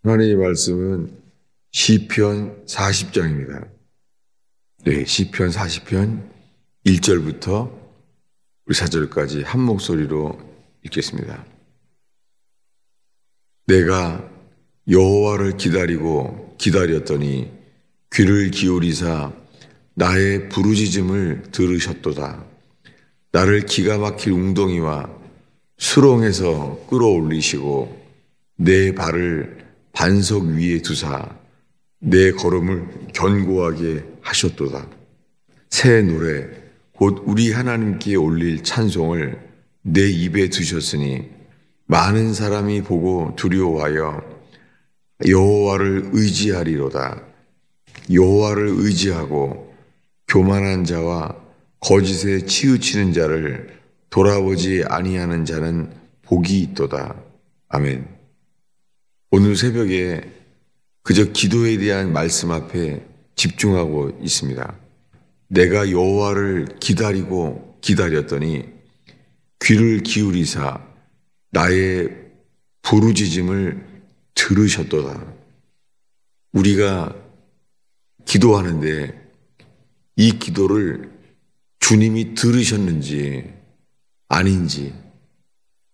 하나님의 말씀은 시편 40장입니다. 네, 시편 40편 1절부터 우리 4절까지 한 목소리로 읽겠습니다. 내가 여호와를 기다리고 기다렸더니 귀를 기울이사 나의 부르짖음을 들으셨도다. 나를 기가 막힐 웅덩이와 수렁에서 끌어올리시고 내 발을 반석 위에 두사 내 걸음을 견고하게 하셨도다. 새 노래 곧 우리 하나님께 올릴 찬송을 내 입에 두셨으니 많은 사람이 보고 두려워하여 여호와를 의지하리로다. 여호와를 의지하고 교만한 자와 거짓에 치우치는 자를 돌아보지 아니하는 자는 복이 있도다. 아멘. 오늘 새벽에 그저 기도에 대한 말씀 앞에 집중하고 있습니다. 내가 여호와를 기다리고 기다렸더니 귀를 기울이사 나의 부르짖음을 들으셨도다. 우리가 기도하는데 이 기도를 주님이 들으셨는지 아닌지,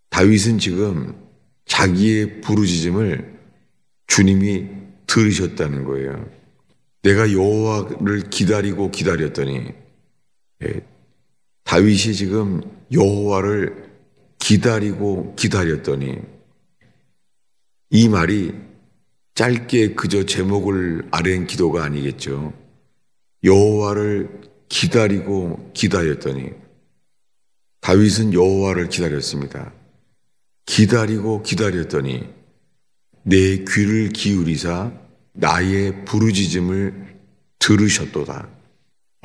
다윗은 지금 자기의 부르짖음을 주님이 들으셨다는 거예요. 내가 여호와를 기다리고 기다렸더니, 다윗이 지금 여호와를 기다리고 기다렸더니, 이 말이 짧게 그저 제목을 아랜 기도가 아니겠죠. 여호와를 기다리고 기다렸더니, 다윗은 여호와를 기다렸습니다. 기다리고 기다렸더니 내 귀를 기울이사 나의 부르짖음을 들으셨도다.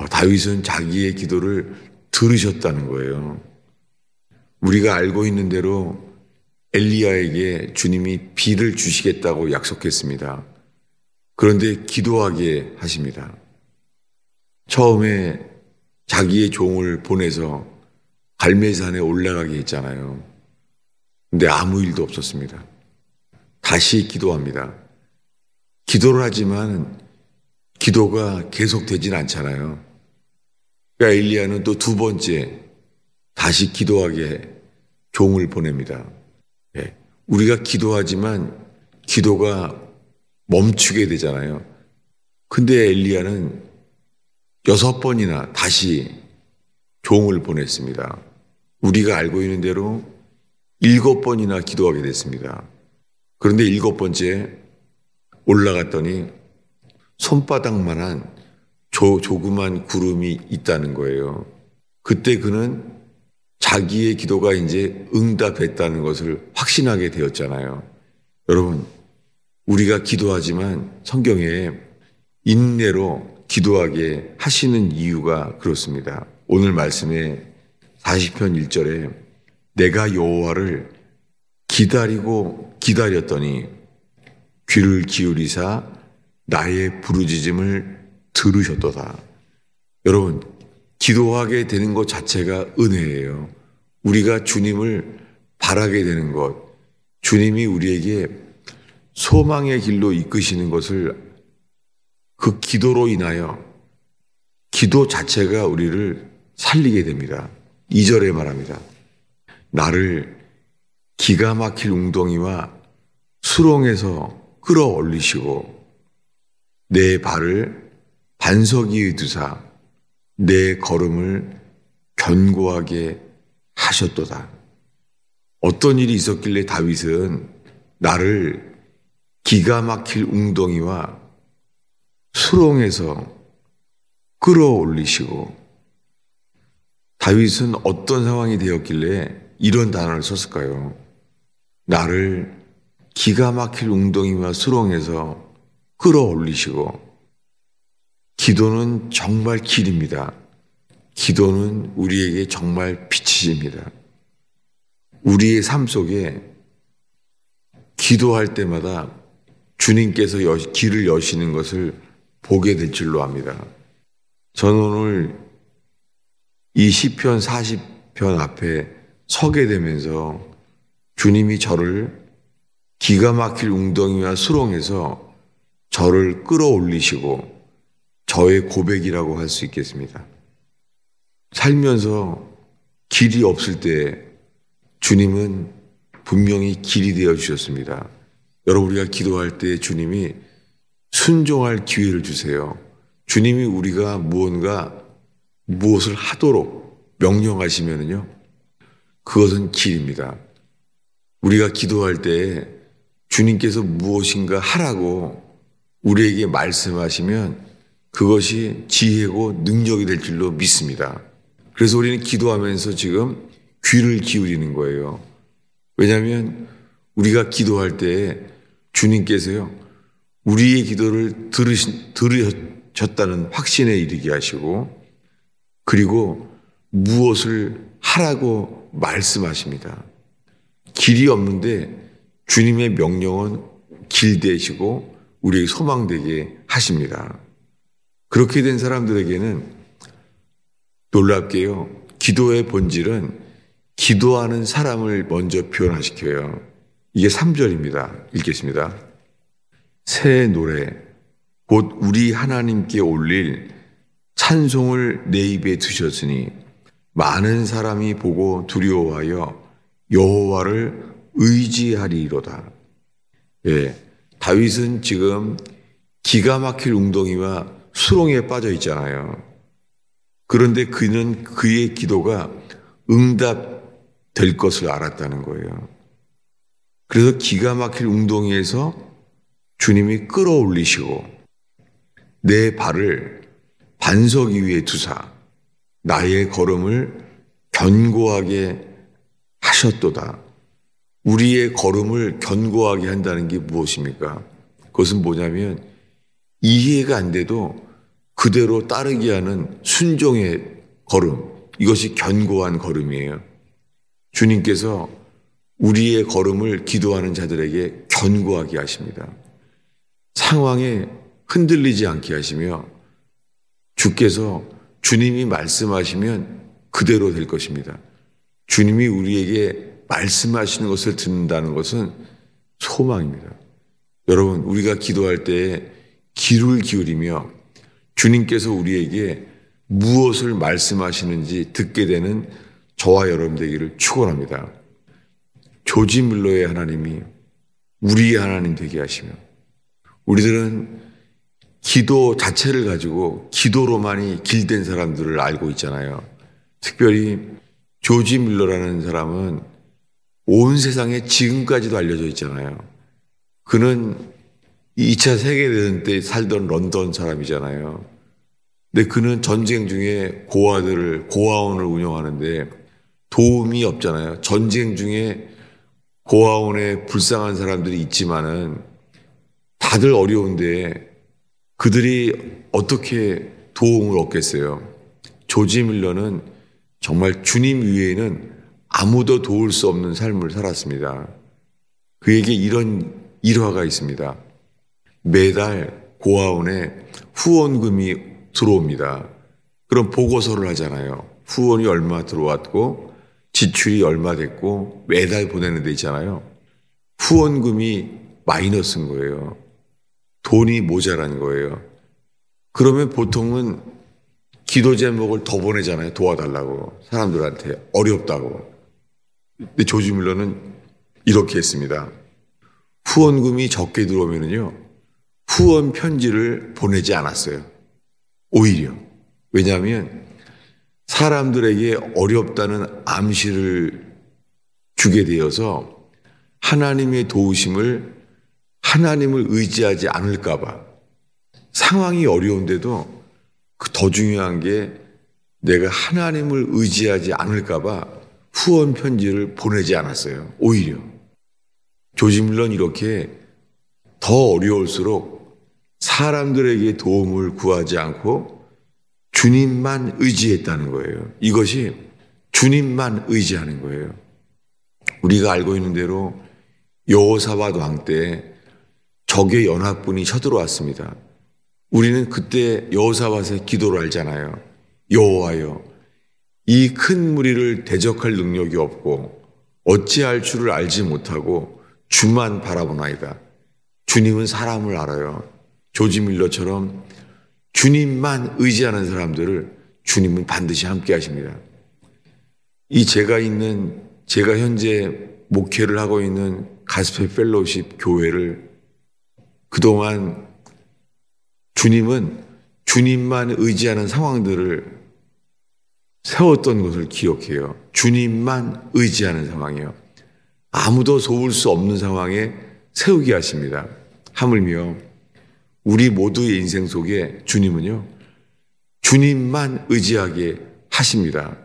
다윗은 자기의 기도를 들으셨다는 거예요. 우리가 알고 있는 대로 엘리야에게 주님이 비를 주시겠다고 약속했습니다. 그런데 기도하게 하십니다. 처음에 자기의 종을 보내서 갈멜산에 올라가게 했잖아요. 근데 아무 일도 없었습니다. 다시 기도합니다. 기도를 하지만 기도가 계속되진 않잖아요. 그러니까 엘리야는 또 두 번째 다시 기도하게 종을 보냅니다. 우리가 기도하지만 기도가 멈추게 되잖아요. 근데 엘리야는 6번이나 다시 종을 보냈습니다. 우리가 알고 있는 대로 7번이나 기도하게 됐습니다. 그런데 7번째 올라갔더니 손바닥만한 조그만 구름이 있다는 거예요. 그때 그는 자기의 기도가 이제 응답했다는 것을 확신하게 되었잖아요. 여러분, 우리가 기도하지만 성경에 인내로 기도하게 하시는 이유가 그렇습니다. 오늘 말씀에 40편 1절에 내가 여호와를 기다리고 기다렸더니 귀를 기울이사 나의 부르짖음을 들으셨도다. 여러분, 기도하게 되는 것 자체가 은혜예요. 우리가 주님을 바라게 되는 것, 주님이 우리에게 소망의 길로 이끄시는 것을 그 기도로 인하여 기도 자체가 우리를 살리게 됩니다. 2절에 말합니다. 나를 기가 막힐 웅덩이와 수렁에서 끌어올리시고 내 발을 반석 위에 두사 내 걸음을 견고하게 하셨도다. 어떤 일이 있었길래 다윗은 나를 기가 막힐 웅덩이와 수렁에서 끌어올리시고, 다윗은 어떤 상황이 되었길래 이런 단어를 썼을까요? 나를 기가 막힐 웅덩이와 수렁에서 끌어올리시고, 기도는 정말 길입니다. 기도는 우리에게 정말 빛이십니다. 우리의 삶 속에 기도할 때마다 주님께서 길을 여시는 것을 보게 될 줄로 압니다. 저는 오늘 이 시편 40편 앞에 서게 되면서 주님이 저를 기가 막힐 웅덩이와 수렁에서 저를 끌어올리시고 저의 고백이라고 할 수 있겠습니다. 살면서 길이 없을 때 주님은 분명히 길이 되어 주셨습니다. 여러분, 우리가 기도할 때 주님이 순종할 기회를 주세요. 주님이 우리가 무엇을 하도록 명령하시면요, 그것은 길입니다. 우리가 기도할 때 주님께서 무엇인가 하라고 우리에게 말씀하시면 그것이 지혜고 능력이 될 줄로 믿습니다. 그래서 우리는 기도하면서 지금 귀를 기울이는 거예요. 왜냐하면 우리가 기도할 때 주님께서요, 우리의 기도를 들으셨다는 확신에 이르게 하시고, 그리고 무엇을 하라고 말씀하십니다. 길이 없는데 주님의 명령은 길 되시고 우리에게 소망되게 하십니다. 그렇게 된 사람들에게는 놀랍게요, 기도의 본질은 기도하는 사람을 먼저 표현시켜요. 이게 3절입니다. 읽겠습니다. 새 노래 곧 우리 하나님께 올릴 찬송을 내 입에 두셨으니 많은 사람이 보고 두려워하여 여호와를 의지하리로다. 예, 다윗은 지금 기가 막힐 웅덩이와 수렁에 빠져 있잖아요. 그런데 그는 그의 기도가 응답될 것을 알았다는 거예요. 그래서 기가 막힐 웅덩이에서 주님이 끌어올리시고 내 발을 반석 위에 두사 나의 걸음을 견고하게 하셨도다. 우리의 걸음을 견고하게 한다는 게 무엇입니까? 그것은 뭐냐면 이해가 안 돼도 그대로 따르게 하는 순종의 걸음, 이것이 견고한 걸음이에요. 주님께서 우리의 걸음을 기도하는 자들에게 견고하게 하십니다. 상황에 흔들리지 않게 하시며 주께서 주님이 말씀하시면 그대로 될 것입니다. 주님이 우리에게 말씀하시는 것을 듣는다는 것은 소망입니다. 여러분, 우리가 기도할 때 귀를 기울이며 주님께서 우리에게 무엇을 말씀하시는지 듣게 되는 저와 여러분 되기를 축원합니다. 조지 밀러의 하나님이 우리의 하나님 되게 하시며, 우리들은 기도 자체를 가지고 기도로만이 길된 사람들을 알고 있잖아요. 특별히 조지 밀러라는 사람은 온 세상에 지금까지도 알려져 있잖아요. 그는 2차 세계대전 때 살던 런던 사람이잖아요. 근데 그는 전쟁 중에 고아원을 운영하는데 도움이 없잖아요. 전쟁 중에 고아원에 불쌍한 사람들이 있지만은 다들 어려운데 그들이 어떻게 도움을 얻겠어요? 조지 밀러는 정말 주님 위에는 아무도 도울 수 없는 삶을 살았습니다. 그에게 이런 일화가 있습니다. 매달 고아원에 후원금이 들어옵니다. 그럼 보고서를 하잖아요. 후원이 얼마 들어왔고 지출이 얼마 됐고 매달 보내는 데 있잖아요. 후원금이 마이너스인 거예요. 돈이 모자란 거예요. 그러면 보통은 기도 제목을 더 보내잖아요. 도와달라고, 사람들한테 어렵다고. 근데 조지 밀러는 이렇게 했습니다. 후원금이 적게 들어오면요, 후원 편지를 보내지 않았어요. 오히려. 왜냐하면 사람들에게 어렵다는 암시를 주게 되어서 하나님의 도우심을, 하나님을 의지하지 않을까봐. 상황이 어려운데도 더 중요한 게 내가 하나님을 의지하지 않을까봐 후원 편지를 보내지 않았어요. 오히려. 조지 밀러는 이렇게 더 어려울수록 사람들에게 도움을 구하지 않고 주님만 의지했다는 거예요. 이것이 주님만 의지하는 거예요. 우리가 알고 있는 대로 여호사밧 왕 때 적의 연합군이 쳐들어왔습니다. 우리는 그때 여호사밧의 기도를 알잖아요. 여호와여, 이 큰 무리를 대적할 능력이 없고 어찌할 줄을 알지 못하고 주만 바라보나이다. 주님은 사람을 알아요. 조지 밀러처럼 주님만 의지하는 사람들을 주님은 반드시 함께 하십니다. 제가 현재 목회를 하고 있는 가스펠 펠로우십 교회를 그동안 주님은 주님만 의지하는 상황들을 세웠던 것을 기억해요. 주님만 의지하는 상황이요. 아무도 도울 수 없는 상황에 세우게 하십니다. 하물며 우리 모두의 인생 속에 주님은요, 주님만 의지하게 하십니다.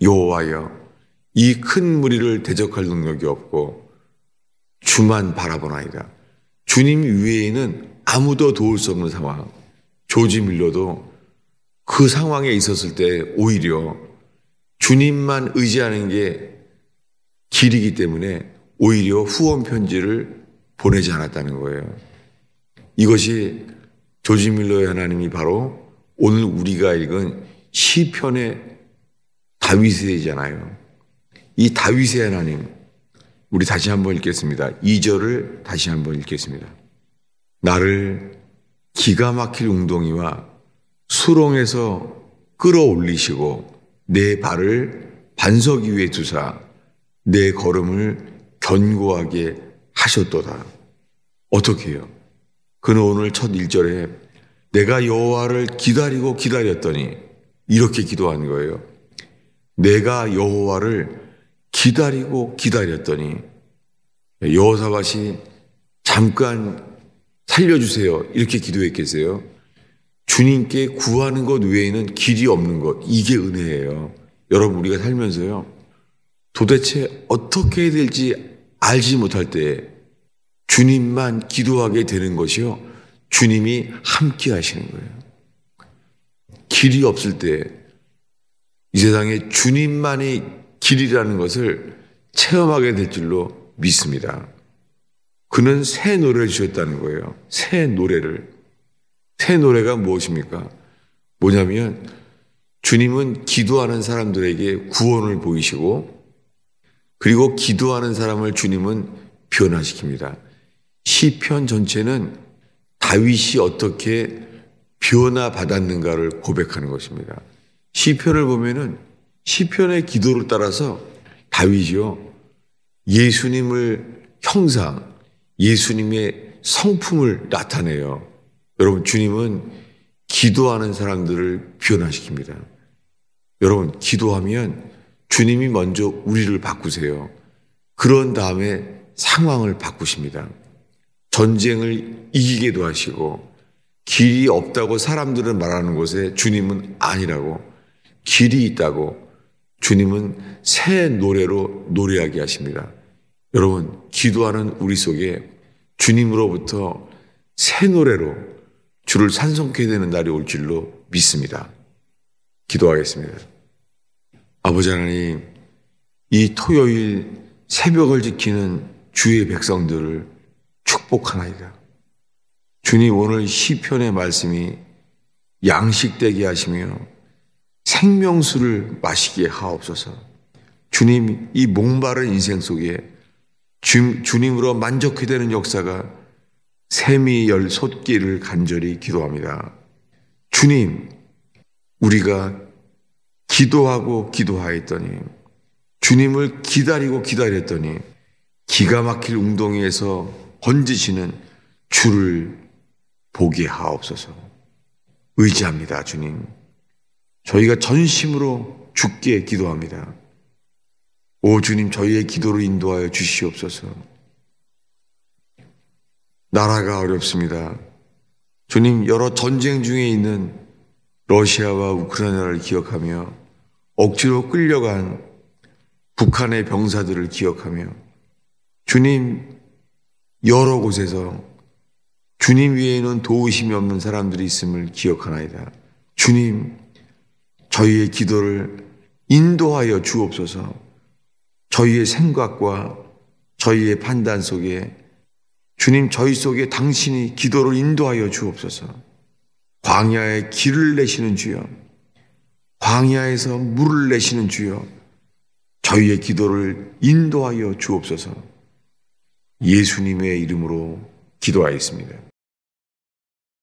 여호와여, 이 큰 무리를 대적할 능력이 없고 주만 바라보나이다. 주님 외에는 아무도 도울 수 없는 상황. 조지 밀러도 그 상황에 있었을 때 오히려 주님만 의지하는 게 길이기 때문에 오히려 후원 편지를 보내지 않았다는 거예요. 이것이 조지 밀러의 하나님이 바로 오늘 우리가 읽은 시편의 다윗이잖아요. 이 다윗의 하나님, 우리 다시 한번 읽겠습니다. 2절을 다시 한번 읽겠습니다. 나를 기가 막힐 웅덩이와 수렁에서 끌어올리시고 내 발을 반석 위에 두사 내 걸음을 견고하게 하셨도다. 어떻게 해요? 그는 오늘 첫 1절에 내가 여호와를 기다리고 기다렸더니 이렇게 기도한 거예요. 내가 여호와를 기다리고 기다렸더니, 여호사밧이 잠깐 살려주세요 이렇게 기도했겠어요? 주님께 구하는 것 외에는 길이 없는 것, 이게 은혜예요. 여러분, 우리가 살면서요, 도대체 어떻게 해야 될지 알지 못할 때 주님만 기도하게 되는 것이요, 주님이 함께 하시는 거예요. 길이 없을 때 이 세상에 주님만이 길이라는 것을 체험하게 될 줄로 믿습니다. 그는 새 노래를 주셨다는 거예요. 새 노래를. 새 노래가 무엇입니까? 뭐냐면 주님은 기도하는 사람들에게 구원을 보이시고, 그리고 기도하는 사람을 주님은 변화시킵니다. 시편 전체는 다윗이 어떻게 변화받았는가를 고백하는 것입니다. 시편을 보면은 시편의 기도를 따라서 다윗이요, 예수님을 형상, 예수님의 성품을 나타내요. 여러분, 주님은 기도하는 사람들을 변화시킵니다. 여러분, 기도하면 주님이 먼저 우리를 바꾸세요. 그런 다음에 상황을 바꾸십니다. 전쟁을 이기게도 하시고, 길이 없다고 사람들은 말하는 곳에 주님은 아니라고, 길이 있다고 주님은 새 노래로 노래하게 하십니다. 여러분, 기도하는 우리 속에 주님으로부터 새 노래로 주를 찬송케 되는 날이 올 줄로 믿습니다. 기도하겠습니다. 아버지 하나님, 이 토요일 새벽을 지키는 주의 백성들을 축복하나이다. 주님, 오늘 시편의 말씀이 양식되게 하시며 생명수를 마시게 하옵소서. 주님, 이 목마른 인생 속에 주님으로 만족해 되는 역사가 샘이 열 솟기를 간절히 기도합니다. 주님, 우리가 기도하고 기도하였더니, 주님을 기다리고 기다렸더니 기가 막힐 웅덩이에서 건지시는 주를 보게 하옵소서. 의지합니다. 주님, 저희가 전심으로 주께 기도합니다. 오 주님, 저희의 기도를 인도하여 주시옵소서. 나라가 어렵습니다. 주님, 여러 전쟁 중에 있는 러시아와 우크라이나를 기억하며 억지로 끌려간 북한의 병사들을 기억하며, 주님, 여러 곳에서 주님 외에는 도우심이 없는 사람들이 있음을 기억하나이다. 주님, 저희의 기도를 인도하여 주옵소서. 저희의 생각과 저희의 판단 속에 주님, 저희 속에 당신이 기도를 인도하여 주옵소서. 광야에 길을 내시는 주여, 광야에서 물을 내시는 주여, 저희의 기도를 인도하여 주옵소서. 예수님의 이름으로 기도하였습니다.